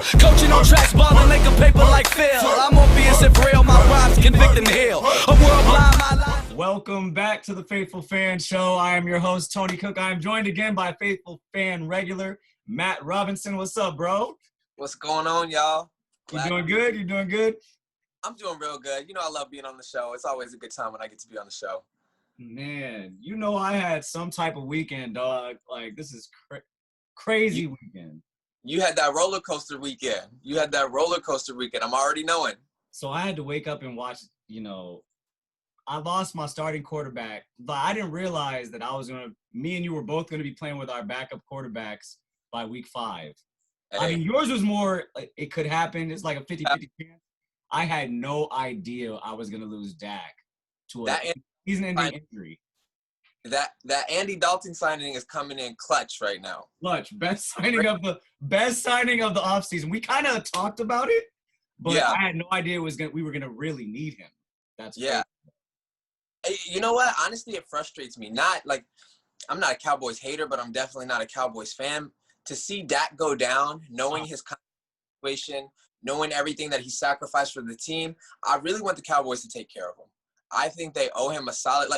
Coaching on tracks, balling, linking paper like Phil. I'm on BS if real, my rhymes convicting hell. A world blind, my life. Welcome back to the Faithful Fan Show. I am your host, Tony Cook. I am joined again by Faithful Fan regular, Matt Robinson. What's up, bro? What's going on, y'all? You doing good? You doing good? I'm doing real good. You know I love being on the show. It's always a good time when I get to be on the show. Man, you know I had some type of weekend, dog. Like, this is crazy weekend. You had that roller coaster weekend. I'm already knowing. So I had to wake up and watch, I lost my starting quarterback, but I didn't realize that me and you were both going to be playing with our backup quarterbacks by week 5. Hey. I mean, yours was more, like, it could happen. It's like a 50-50 chance. I had no idea I was going to lose Dak to a season-ending injury. That Andy Dalton signing is coming in clutch right now. Clutch. Best signing of the offseason. We kind of talked about it, but yeah. I had no idea we were going to really need him. That's yeah. Crazy. You know what? Honestly, it frustrates me. I'm not a Cowboys hater, but I'm definitely not a Cowboys fan. To see Dak go down, knowing his situation, knowing everything that he sacrificed for the team, I really want the Cowboys to take care of him. I think they owe him a solid,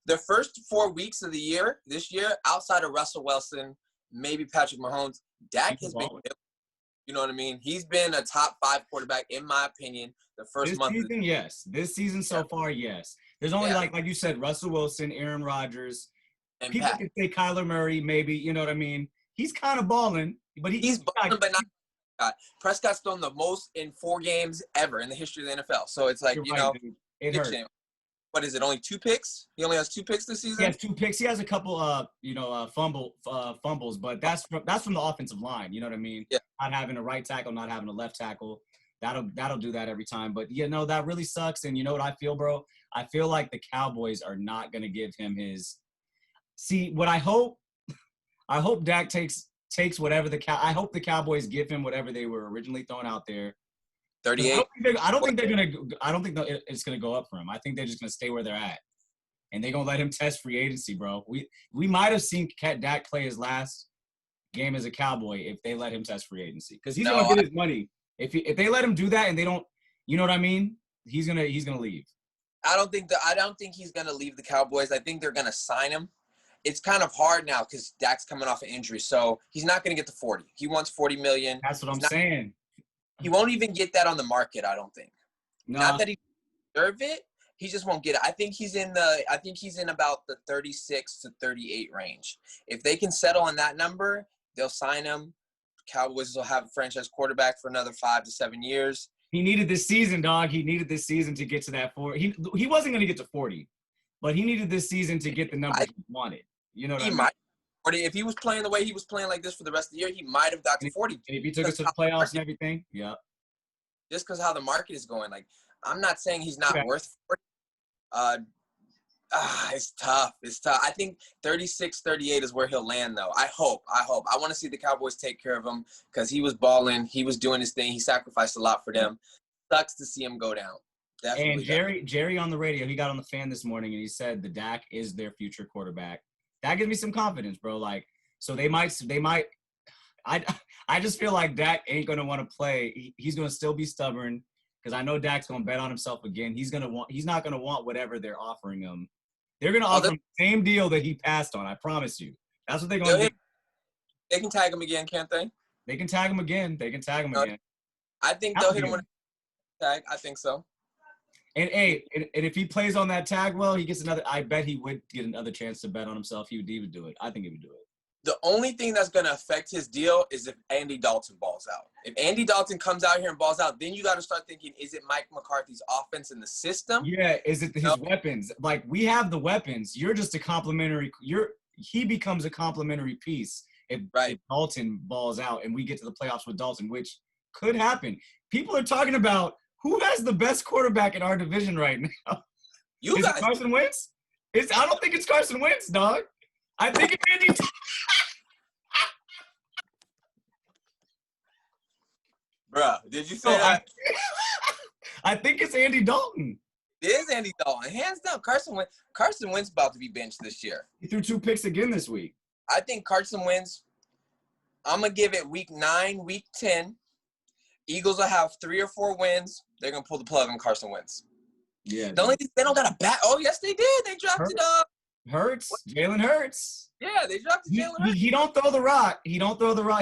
the first 4 weeks of the year, this year, outside of Russell Wilson, maybe Patrick Mahomes, Dak has been, you know what I mean? He's been a top 5 quarterback, in my opinion, the first month. This season, yes. This season so far, yes. There's only, like you said, Russell Wilson, Aaron Rodgers. And people can say Kyler Murray, maybe, you know what I mean? He's kind of balling, but he's balling, but not. Prescott's thrown the most in 4 games ever in the history of the NFL. So it's like, dude. It hurts. What is it? Only 2 picks? He only has 2 picks this season. He has 2 picks. He has a couple, fumbles, but that's from the offensive line. You know what I mean? Yeah. Not having a right tackle, not having a left tackle. That'll do that every time. But that really sucks. And you know what I feel, bro? I feel like the Cowboys are not going to give him his. See, what I hope Dak takes whatever I hope the Cowboys give him whatever they were originally throwing out there. 38. I don't think it's gonna go up for him. I think they're just gonna stay where they're at, and they're gonna let him test free agency, bro. We might have seen Dak play his last game as a Cowboy if they let him test free agency, because he's gonna get his money. If they let him do that and they don't, you know what I mean? He's gonna leave. I don't think he's gonna leave the Cowboys. I think they're gonna sign him. It's kind of hard now because Dak's coming off an injury, so he's not gonna get to 40. He wants $40 million. That's what I'm saying. He won't even get that on the market, I don't think. No. Not that he deserve it. He just won't get it. I think he's in about the 36 to 38 range. If they can settle on that number, they'll sign him. Cowboys will have a franchise quarterback for another 5 to 7 years. He needed this season, dog. He needed this season to get to that 40. He wasn't going to get to 40, but he needed this season to get the number he wanted. You know what I mean? If he was playing the way he was playing like this for the rest of the year, he might have got to 40. And if he took us to the playoffs and everything, yeah. Just because how the market is going. I'm not saying he's not worth 40. It's tough. I think 36, 38 is where he'll land, though. I hope. I want to see the Cowboys take care of him because he was balling. He was doing his thing. He sacrificed a lot for them. Sucks to see him go down. Definitely. And Jerry on the radio, he got on the fan this morning, and he said the Dak is their future quarterback. That gives me some confidence, bro. So they might. I just feel like Dak ain't gonna want to play. He's gonna still be stubborn because I know Dak's gonna bet on himself again. He's not gonna want whatever they're offering him. They're gonna offer him the same deal that he passed on. I promise you. That's what they're gonna do. They can tag him again, can't they? They can tag him again. I think they'll hit him with a tag. I think so. And if he plays on that tag well, he gets another. I bet he would get another chance to bet on himself. He would do it. I think he would do it. The only thing that's going to affect his deal is if Andy Dalton balls out. If Andy Dalton comes out here and balls out, then you got to start thinking: is it Mike McCarthy's offense in the system? Yeah, is it his weapons? We have the weapons. You're just a complimentary. He becomes a complimentary piece if Dalton balls out and we get to the playoffs with Dalton, which could happen. People are talking about. Who has the best quarterback in our division right now? Is it Carson Wentz? I don't think it's Carson Wentz, dog. I think it's Andy. Bruh, did you say that? I think it's Andy Dalton. It is Andy Dalton. Hands down, Carson Wentz about to be benched this year. He threw 2 picks again this week. I think Carson Wentz, I'm going to give it week 9, week 10. Eagles will have 3 or 4 wins. They're gonna pull the plug on Carson Wentz. Yeah. The only thing they don't got a bat. Oh yes, they did. They drafted Jalen Hurts. Yeah, they drafted Jalen Hurts. He don't throw the rock.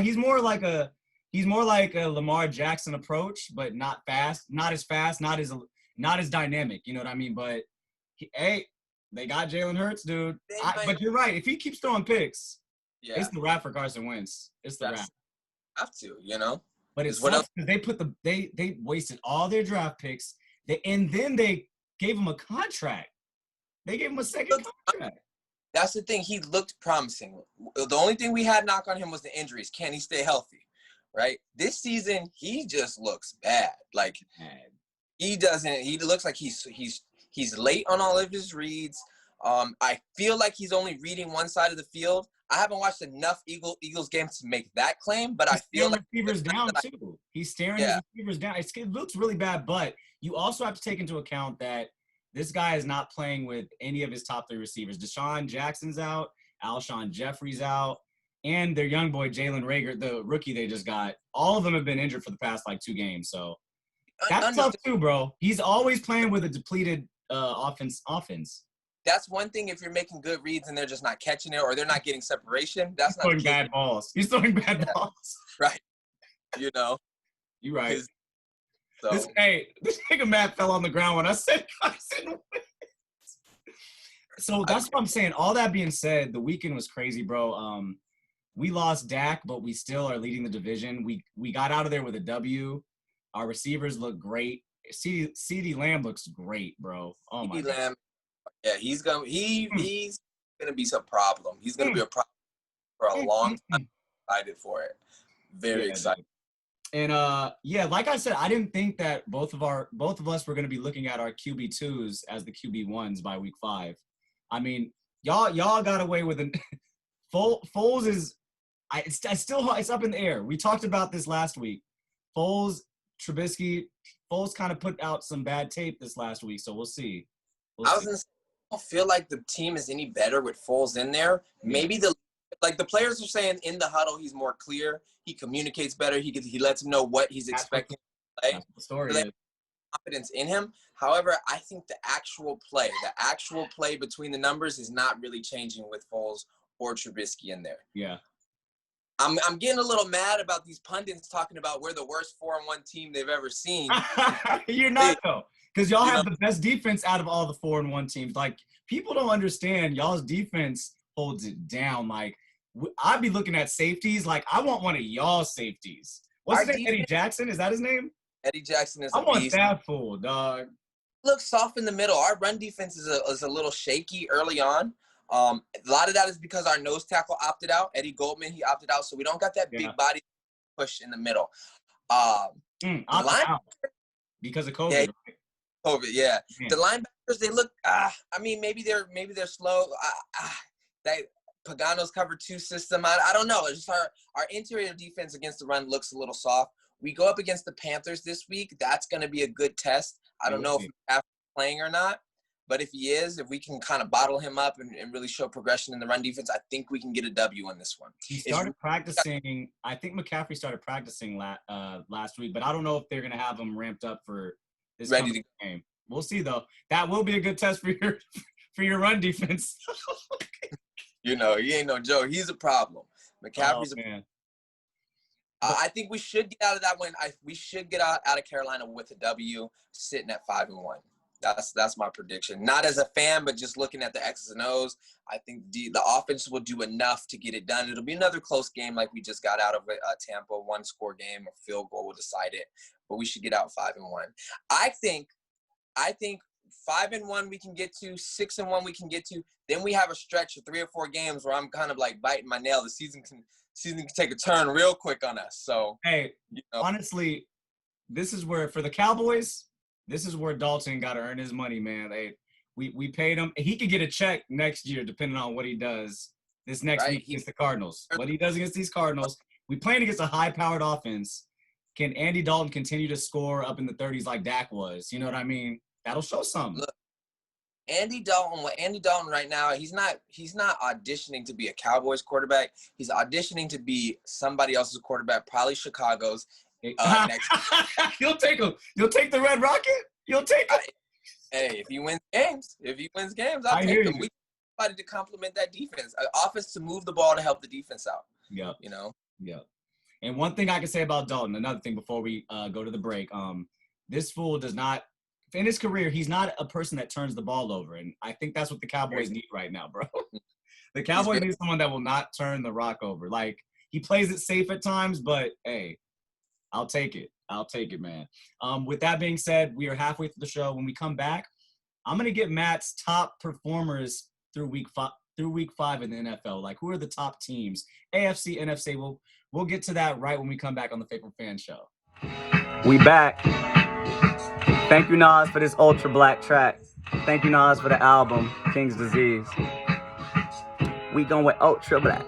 He's more like a Lamar Jackson approach, but not fast, not as dynamic. You know what I mean? But they got Jalen Hurts, dude. But you're right. If he keeps throwing picks, it's the wrap for Carson Wentz. It's the wrap. Have to, you know. But it's because they wasted all their draft picks, and then they gave him a contract. They gave him a second contract. That's the thing. He looked promising. The only thing we had knock on him was the injuries. Can he stay healthy? Right? This season, he just looks bad. Like he doesn't. He looks like he's late on all of his reads. I feel like he's only reading one side of the field. I haven't watched enough Eagles games to make that claim, but I feel like receivers down too. He's staring his receivers down. It looks really bad, but you also have to take into account that this guy is not playing with any of his top 3 receivers. Deshaun Jackson's out, Alshon Jeffrey's out, and their young boy Jalen Reagor, the rookie they just got. All of them have been injured for the past 2 games, so that's tough too, bro. He's always playing with a depleted offense. That's one thing. If you're making good reads and they're just not catching it or they're not getting separation, that's not throwing bad balls. He's throwing bad balls. Right. You know. You're right. This nigga Matt fell on the ground when I said Carson Wentz. So that's what I'm saying. All that being said, the weekend was crazy, bro. We lost Dak, but we still are leading the division. We got out of there with a W. Our receivers look great. CeeDee Lamb looks great, bro. Oh my God. Yeah, he's gonna be some problem. He's gonna be a problem for a long time. Excited for it. Very excited. And like I said, I didn't think that both of us were gonna be looking at our QB2s as the QB1s by week 5. I mean, y'all got away with it. Foles is it's up in the air. We talked about this last week. Foles kind of put out some bad tape this last week, so we'll see. I don't feel like the team is any better with Foles in there. Maybe the players are saying in the huddle he's more clear. He communicates better. He lets them know what he's expecting to play. That's the story. Confidence in him. However, I think the actual play between the numbers is not really changing with Foles or Trubisky in there. Yeah. I'm getting a little mad about these pundits talking about we're the worst 4-1 team they've ever seen. You're not though. Because y'all have the best defense out of all the 4-1 teams. Like, people don't understand y'all's defense holds it down. Like, I'd be looking at safeties. Like, I want one of y'all's safeties. What's his name? Eddie Jackson? Is that his name? Eddie Jackson is I want that fool, dog. Looks soft in the middle. Our run defense is a little shaky early on. A lot of that is because our nose tackle opted out. Eddie Goldman, he opted out. So we don't got that big body push in the middle. Because of COVID, yeah, right? COVID, yeah. The linebackers, they look. Maybe they're slow. That Pagano's cover 2 system. I don't know. It's just our interior defense against the run looks a little soft. We go up against the Panthers this week. That's going to be a good test. I don't know if he's playing or not, but if he is, if we can kind of bottle him up and really show progression in the run defense, I think we can get a W on this one. He started practicing. I think McCaffrey started practicing last week, but I don't know if they're going to have him ramped up for this game. We'll see, though. That will be a good test for your run defense. You know, he ain't no joke. He's a problem. McCaffrey's a problem. I think we should get out of that one. We should get out of Carolina with a W, sitting at 5-1. That's my prediction. Not as a fan, but just looking at the X's and O's. I think the offense will do enough to get it done. It'll be another close game like we just got out of Tampa, 1-score game. A field goal will decide it. But we should get out 5-1. I think 5-1 we can get to, 6-1 we can get to. Then we have a stretch of 3 or 4 games where I'm kind of like biting my nail. The season can take a turn real quick on us. So honestly, this is where for the Cowboys, this is where Dalton got to earn his money, man. We paid him. He could get a check next year depending on what he does this next week against the Cardinals. What he does against these Cardinals. We playing against a high-powered offense. Can Andy Dalton continue to score up in the 30s like Dak was? You know what I mean? That'll show something. Look, Andy Dalton right now, he's not auditioning to be a Cowboys quarterback. He's auditioning to be somebody else's quarterback, probably Chicago's. next. You'll take him. You'll take the Red Rocket. You'll take him. Hey, if he wins games, I'll I hear take him. you. We decided to complement that defense. Offense to move the ball to help the defense out. Yeah. You know. Yeah. And one thing I can say about Dalton, another thing before we go to the break, this fool does not, in his career, he's not a person that turns the ball over. And I think that's what the Cowboys need right now, bro. The Cowboys need someone that will not turn the rock over. Like, he plays it safe at times, but, hey, I'll take it. I'll take it, man. With that being said, we are halfway through the show. When we come back, I'm going to get Matt's top performers through week 5 in the NFL. Like, who are the top teams? AFC, NFC. We'll get to that right when we come back on the Faithful Fan Show. We back. Thank you, Nas, for this ultra black track. Thank you, Nas, for the album, King's Disease. We going with ultra black.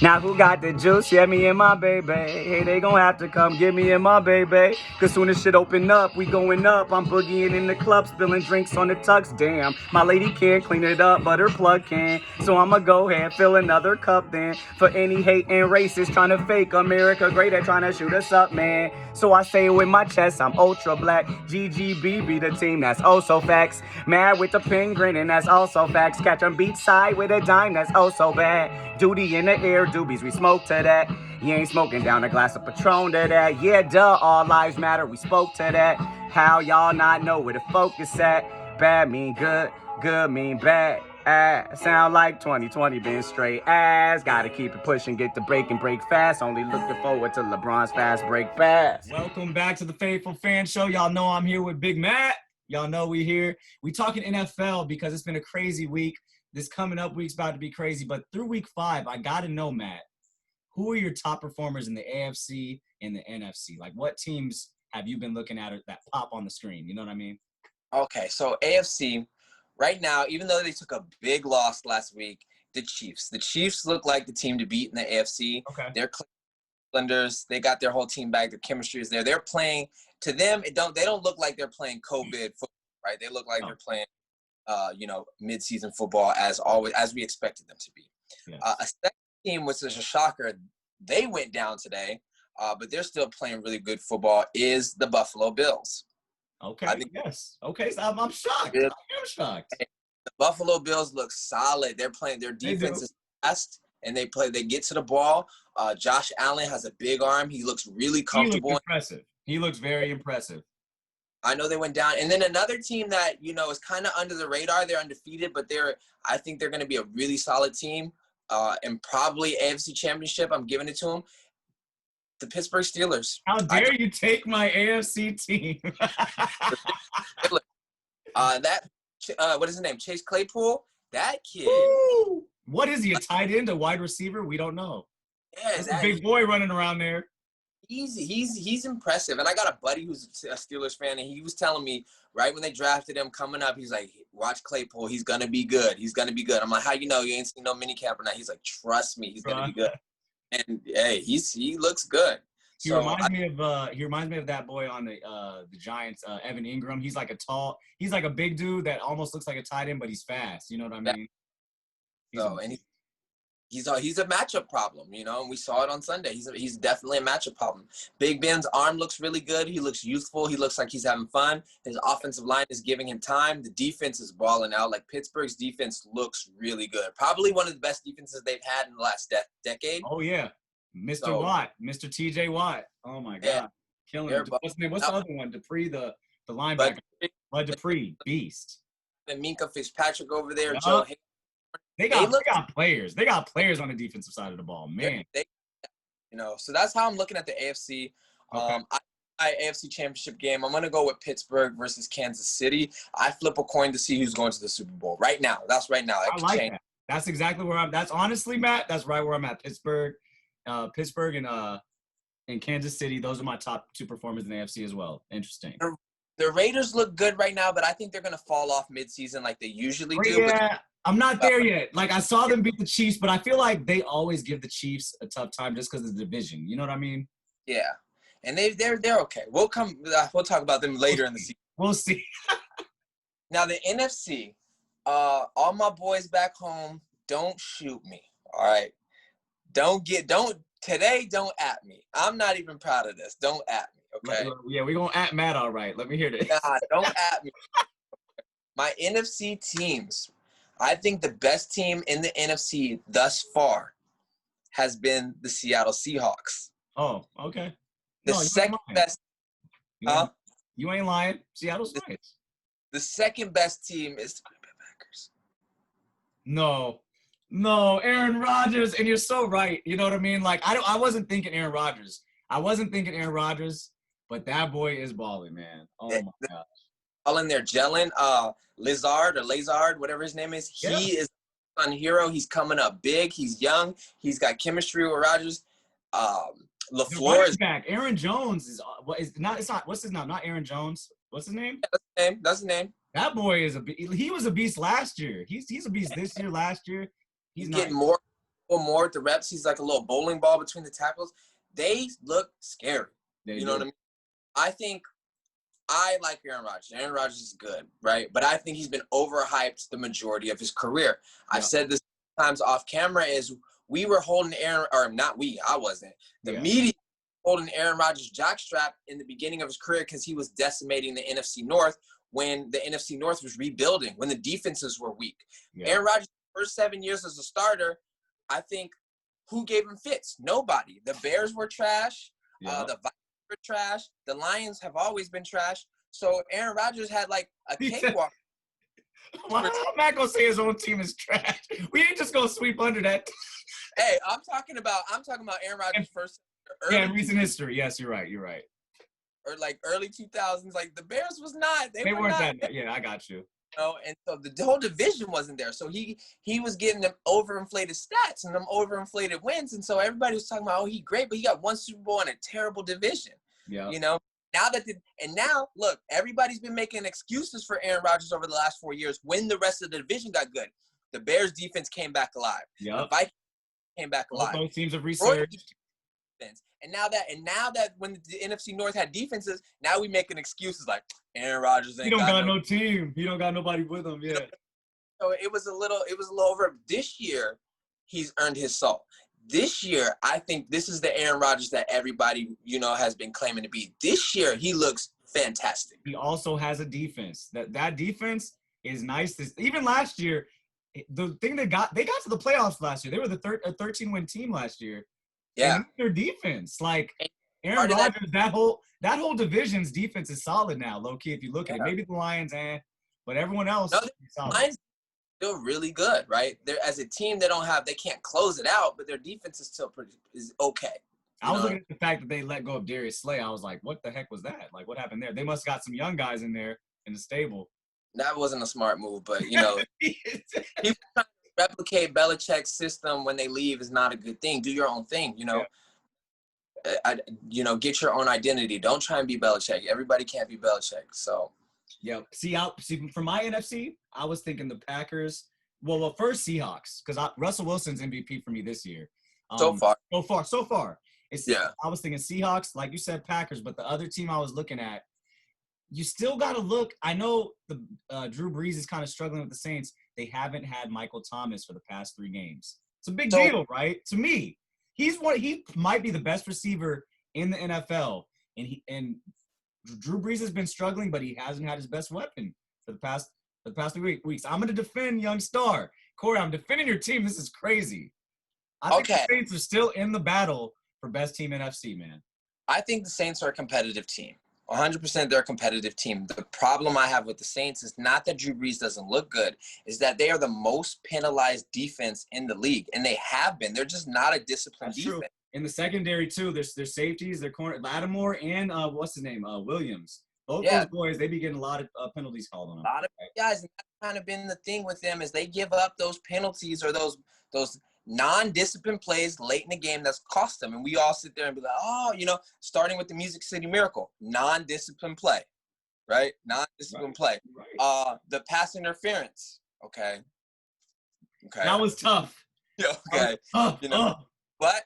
Now who got the juice? Yeah, me and my baby. Hey, they gon' have to come get me and my baby. Cause soon as shit open up, we going up. I'm boogieing in the club, spilling drinks on the tux. Damn, my lady can't clean it up, but her plug can. So I'ma go ahead, fill another cup then. For any hate and racist trying to fake America great at trying to shoot us up, man. So I say it with my chest, I'm ultra black. GGB be the team, that's also facts. Mad with the pin grinning, that's also facts. Catch 'em beat side with a dime, that's also bad. Duty in the air, doobies, we smoke to that. You ain't smoking down a glass of Patron to that. Yeah, duh, all lives matter, we spoke to that. How y'all not know where the focus at? Bad mean good, good mean bad. Sound like 2020 been straight ass. Gotta keep it pushing, get the break and break fast. Only looking forward to LeBron's fast break fast. Welcome back to the Faithful Fan Show. Y'all know I'm here with Big Matt. Y'all know we here. We talking NFL because it's been a crazy week. This coming up week's about to be crazy. But through week 5, I gotta know, Matt, who are your top performers in the AFC and the NFC? Like, what teams have you been looking at that pop on the screen? You know what I mean? Okay, so AFC, right now, even though they took a big loss last week, the Chiefs. The Chiefs look like the team to beat in the AFC. Okay. They're Clevelanders. They got their whole team back. Their chemistry is there. They're playing, to them, they don't look like they're playing COVID football, right? They look like they're playing, mid-season football as we expected them to be. Yes. A second team, which is a shocker, they went down today, but they're still playing really good football, is the Buffalo Bills. Okay, yes. Okay, so I'm shocked. Yeah. I'm shocked. The Buffalo Bills look solid. They're playing, their defense is fast, and they get to the ball. Josh Allen has a big arm. He looks really comfortable. He looks impressive. He looks very impressive. I know they went down. And then another team that, is kind of under the radar. They're undefeated, but I think they're going to be a really solid team, and probably AFC Championship. I'm giving it to them. The Pittsburgh Steelers. How dare you take my AFC team? What is his name? Chase Claypool? That kid. Woo! What is he, a tight end, a wide receiver? We don't know. Yeah, That's a big boy running around there. He's impressive. And I got a buddy who's a Steelers fan, and he was telling me right when they drafted him coming up, he's like, watch Claypool. He's going to be good. He's going to be good. I'm like, how you know? You ain't seen no minicamp or not? He's like, trust me, he's going to be good. And, hey, he looks good. He reminds me of that boy on the Giants, Evan Ingram. He's like a big dude that almost looks like a tight end, but he's fast. You know what I mean? He's a matchup problem, and we saw it on Sunday. He's definitely a matchup problem. Big Ben's arm looks really good. He looks youthful. He looks like he's having fun. His offensive line is giving him time. The defense is balling out. Like, Pittsburgh's defense looks really good. Probably one of the best defenses they've had in the last decade. Oh, yeah. Mr. Watt, Mr. TJ Watt. Oh, my God. Yeah. Killing him. What's the other one? Dupree, the linebacker. Bud Dupree, beast. And Minka Fitzpatrick over there. Yep. Joe. They got players. They got players on the defensive side of the ball, man. So that's how I'm looking at the AFC. Okay. AFC Championship game. I'm gonna go with Pittsburgh versus Kansas City. I flip a coin to see who's going to the Super Bowl right now. That's right now. I like that. That's exactly where I'm. That's honestly, Matt. That's right where I'm at. Pittsburgh and Kansas City. Those are my top 2 performers in the AFC as well. Interesting. The Raiders look good right now, but I think they're gonna fall off midseason like they usually do. Yeah. I'm not there yet. Like, I saw them beat the Chiefs, but I feel like they always give the Chiefs a tough time just because of the division. You know what I mean? Yeah, and they're okay. We'll talk about them later in the season. We'll see. Now the NFC, all my boys back home, don't shoot me. All right, Don't at me. I'm not even proud of this. Don't at me, okay? Yeah, we're going to at Matt all right. Let me hear this. Nah, don't at me. My NFC teams, I think the best team in the NFC thus far has been the Seattle Seahawks. Oh, okay. The No, second best. You ain't lying. Seattle's nice. The second best team is the Green Bay Packers. No, Aaron Rodgers, and you're so right. You know what I mean? Like I wasn't thinking Aaron Rodgers. But that boy is balling, man. Oh my gosh. All in there, gelling. Lazard, whatever his name is. Yeah. He is a fun hero. He's coming up big. He's young. He's got chemistry with Rodgers. LaFleur is back. Aaron Jones is not. It's not. What's his name? Not Aaron Jones. What's his name? That's his name. That boy is he was a beast last year. He's a beast this year. Last year, he's getting more at the reps. He's like a little bowling ball between the tackles. They look scary. You know what I mean? I think I like Aaron Rodgers. Aaron Rodgers is good, right? But I think he's been overhyped the majority of his career. I've said this times off camera is we were holding I wasn't. The media holding Aaron Rodgers' jockstrap in the beginning of his career because he was decimating the NFC North when the NFC North was rebuilding, when the defenses were weak. Yeah. Aaron Rodgers' first 7 years as a starter, I think, who gave him fits? Nobody. The Bears were trash. The Vikings were trash. The Lions have always been trash. So Aaron Rodgers had like a cakewalk. Well, I'm not gonna say his own team is trash. We ain't just gonna sweep under that. Hey, I'm talking about Aaron Rodgers' first. In recent history. Yes, you're right. Or like early 2000s, like the Bears was not. They weren't not, that. Yeah, I got you. And so the whole division wasn't there. So he was getting them overinflated stats and them overinflated wins. And so everybody was talking about, oh, he's great, but he got one Super Bowl in a terrible division. Yeah. You know, now look, everybody's been making excuses for Aaron Rodgers over the last 4 years when the rest of the division got good. The Bears defense came back alive. Yeah. The Vikings came back alive. Both teams have resurged. And now that when the NFC North had defenses, now we making excuses like Aaron Rodgers ain't got no team. He don't got nobody with him. Yeah. So it was a little over. This year, he's earned his salt. This year, I think this is the Aaron Rodgers that everybody, has been claiming to be. This year, he looks fantastic. He also has a defense. That defense is nice. Even last year, the thing they got to the playoffs last year. They were a 13-win team last year. Yeah. And their defense, like Aaron Rodgers, that whole division's defense is solid now, low key. If you look at it, maybe the Lions, but everyone else. No, the Lions still really good, right? They're as a team, they can't close it out, but their defense is still is okay. I was looking at the fact that they let go of Darius Slay. I was like, what the heck was that? Like, what happened there? They must have got some young guys in there in the stable. That wasn't a smart move, but people trying to replicate Belichick's system when they leave is not a good thing. Do your own thing, get your own identity. Don't try and be Belichick. Everybody can't be Belichick. So, yeah. See, for my NFC, I was thinking the Packers. Well, first Seahawks because Russell Wilson's MVP for me this year. So far. I was thinking Seahawks, like you said, Packers, but the other team I was looking at, you still got to look. I know the Drew Brees is kind of struggling with the Saints. They haven't had Michael Thomas for the past 3 games. It's a big deal, right? To me, he might be the best receiver in the NFL, and Drew Brees has been struggling, but he hasn't had his best weapon for the past 3 weeks. I'm going to defend young star Corey. I'm defending your team. This is crazy. I think the Saints are still in the battle for best team in NFC, man. I think the Saints are a competitive team. 100% they're a competitive team. The problem I have with the Saints is not that Drew Brees doesn't look good, is that they are the most penalized defense in the league, and they have been. They're just not a disciplined defense. True. In the secondary, too, their safeties, their corner, Lattimore and what's his name, Williams. Both those boys, they be getting a lot of penalties called on them. A lot of guys, and that's kind of been the thing with them is they give up those penalties or those non-disciplined plays late in the game that's cost them. And we all sit there and be like, starting with the Music City Miracle, non-disciplined play, right? Non-disciplined play. Right. The pass interference, okay. That was tough. Okay. But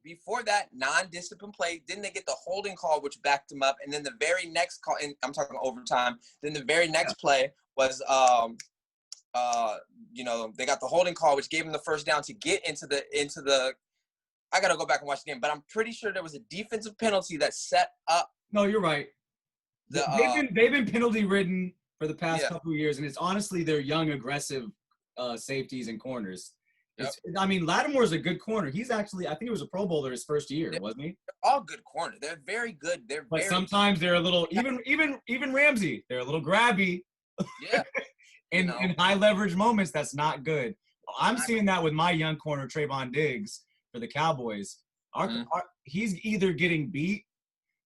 before that non-disciplined play, didn't they get the holding call, which backed them up? And then the very next call, and I'm talking overtime, then the very next play was they got the holding call, which gave him the first down to get into the. I gotta go back and watch the game, but I'm pretty sure there was a defensive penalty that set up. No, you're right. They've been penalty ridden for the past couple of years, and it's honestly their young, aggressive safeties and corners. Yep. I mean, Lattimore's a good corner. He's actually, I think he was a Pro Bowler his first year, wasn't he? They're all good corners. They're very good. But sometimes they're a little, even Ramsey, they're a little grabby. Yeah. in high leverage moments, that's not good. I'm seeing that with my young corner, Trayvon Diggs, for the Cowboys. He's either getting beat,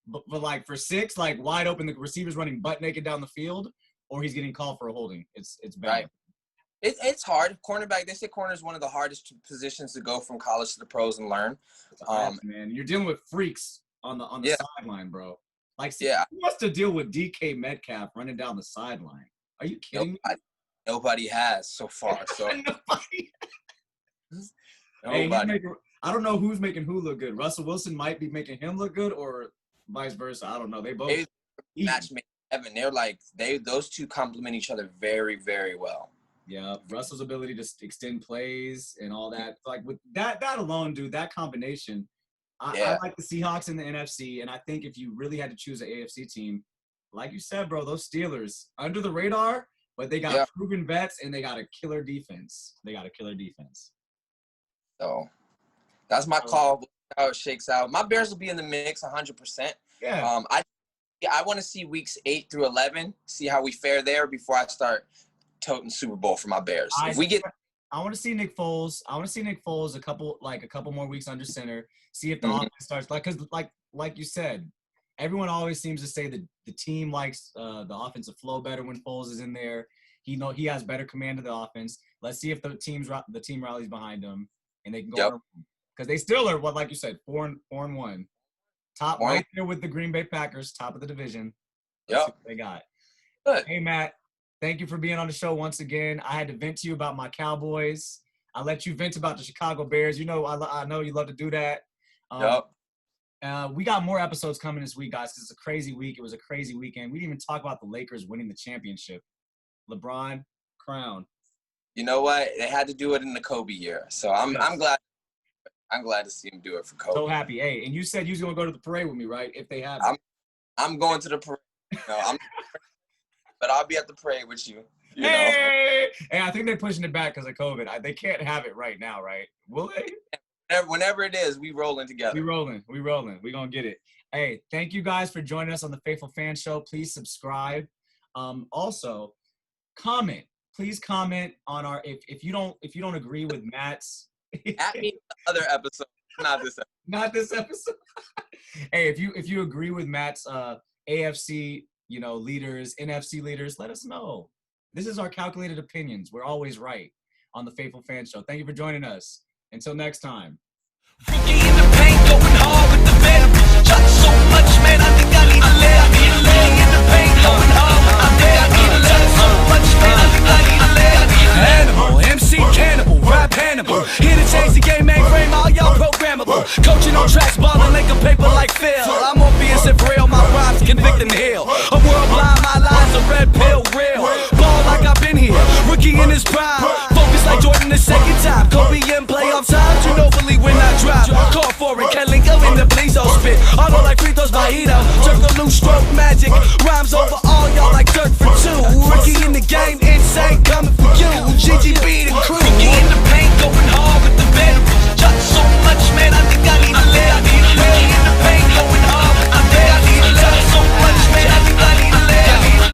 but like for 6, like wide open, the receiver's running butt naked down the field, or he's getting called for a holding. It's bad. Right. It's hard. Cornerback, they say corner is one of the hardest positions to go from college to the pros and learn. Man, you're dealing with freaks on the sideline, bro. Like, who wants to deal with DK Metcalf running down the sideline? Are you kidding me? Nobody has so far. So nobody. Nobody. I don't know who's making who look good. Russell Wilson might be making him look good, or vice versa. I don't know. They both match made Evan. They're like those two complement each other very, very well. Yeah, Russell's ability to extend plays and all that. Like with that alone, dude, that combination. I like the Seahawks in the NFC, and I think if you really had to choose an AFC team, like you said, bro, those Steelers under the radar, but they got proven vets and they got a killer defense. So that's my call. How it shakes out. My Bears will be in the mix 100%. Yeah. I want to see weeks 8 through 11, see how we fare there before I start toting Super Bowl for my Bears. I want to see Nick Foles. A couple more weeks under center. See if the offense starts because like you said, everyone always seems to say that the team likes the offensive flow better when Foles is in there. He has better command of the offense. Let's see if the team rallies behind him and they can go because they still are like you said 4-1, top right there with the Green Bay Packers, top of the division. They got. Good. Hey Matt. Thank you for being on the show once again. I had to vent to you about my Cowboys. I let you vent about the Chicago Bears. You know, I know you love to do that. We got more episodes coming this week, guys, because it's a crazy week. It was a crazy weekend. We didn't even talk about the Lakers winning the championship. LeBron, crown. You know what? They had to do it in the Kobe year. So I'm glad. I'm glad to see him do it for Kobe. So happy. Hey, and you said you was going to go to the parade with me, right? If they have it. I'm going to the parade. But I'll be at the parade with you. Hey, I think they're pushing it back because of COVID. They can't have it right now, right? Will they? Whenever it is, we rolling together. We rolling. We gonna get it. Hey, thank you guys for joining us on the Faithful Fan Show. Please subscribe. Also, comment. Please comment on our if you don't agree with Matt's. At me other episode, not this episode. Not this episode. Hey, if you agree with Matt's AFC. Leaders, NFC leaders, let us know. This is our calculated opinions. We're always right on the Faithful Fan Show. Thank you for joining us. Until next time. Rookie in the paint, going hard with the vet. Shot so much, man, I think I need a leg. Rookie in the paint, going hard with the vet. I need a leg so much, man, I think I need a leg. Animal, MC Cannibal, rap Hannibal. Here to change the game, mainframe, all y'all programmable. Coaching on tracks, balling like a paper like Phil. I'm Morpheus and real, my rhymes convict and heal. A world blind, my lies a red pill, real. Ball like I've been here, rookie in his prime. Focus like Jordan the second time. Kobe in playoff times, you know believe when I drive. Call for it, Kelly go in the please, oh spit. Auto like free throws by Ito. Circle loose stroke magic, rhyme